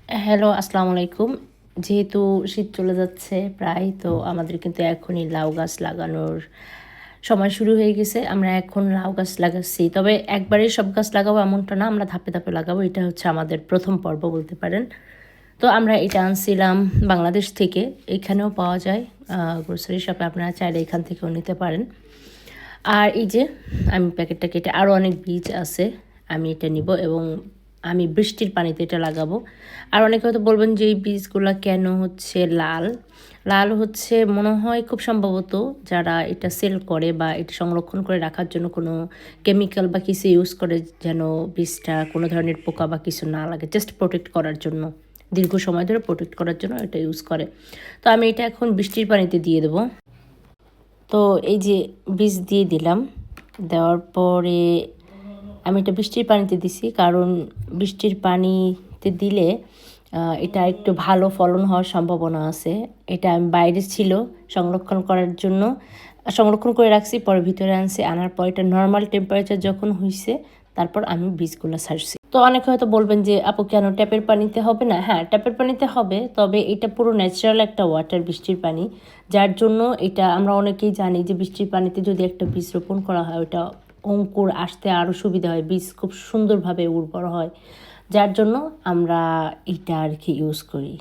Hello, আসসালামু আলাইকুম। যেহেতু শীত চলে যাচ্ছে প্রায়, তো আমাদের কিন্তু এখনই লাউ গাছ লাগানোর সময় শুরু হয়ে গেছে। আমরা এখন লাউ গাছ লাগাচ্ছি। তবে একবারেই সব গাছ লাগাবো এমনটা না, আমরা ধাপে, ধাপে লাগাবো। এটা হচ্ছে আমাদের ১ম পর্ব বলতে পারেন। তো আমরা এটা আনছিলাম বাংলাদেশ থেকে। এখানেও পাওয়া যায় গ্রোসারি শপে, আপনারা চাইলে এখান থেকেও নিতে পারেন। আর এই যে আমি প্যাকেটটা কেটে আরও অনেক বীজ আছে, আমি এটা নিব এবং আমি বৃষ্টির পানিতে এটা লাগাবো। আর অনেকে হয়তো বলবেন যে এই বীজগুলো কেন হচ্ছে লাল। লাল হচ্ছে মনে হয় খুব সম্ভবত যারা এটা সেল করে বা এটা সংরক্ষণ করে রাখার জন্য কোনো কেমিক্যাল বা কিছু ইউজ করে, যেন বীজটা কোনো ধরনের পোকা বা কিছু না লাগে, জাস্ট প্রোটেক্ট করার জন্য, দীর্ঘ সময় ধরে প্রোটেক্ট করার জন্য এটা ইউজ করে। তো আমি এটা এখন বৃষ্টির পানিতে দিয়ে দেবো। তো এই যে বীজ দিয়ে দিলাম, দেওয়ার পরে আমি এটা বৃষ্টির পানিতে দিছি, কারণ বৃষ্টির পানিতে দিলে এটা একটু ভালো ফলন হওয়ার সম্ভাবনা আছে। এটা আমি বাইরে ছিল সংরক্ষণ করার জন্য, সংরক্ষণ করে রাখছি, পরে ভিতরে আনছি, আনার পর এটা নর্মাল টেম্পারেচার যখন হয়েছে তারপর আমি বীজগুলো ছাড়ছি। তো অনেকে হয়তো বলবেন যে আপু কেন ট্যাপের পানিতে হবে না? হ্যাঁ, ট্যাপের পানিতে হবে, তবে এটা পুরো ন্যাচারাল একটা ওয়াটার, বৃষ্টির পানি, যার জন্য এটা আমরা অনেকেই জানি যে বৃষ্টির পানিতে যদি একটা বীজ রোপণ করা হয় ওটা অঙ্কুর আসতে আরও সুবিধা হয়, বীজ খুব সুন্দরভাবে উর্বর হয়, যার জন্য আমরা এটা আর কি ইউজ করি।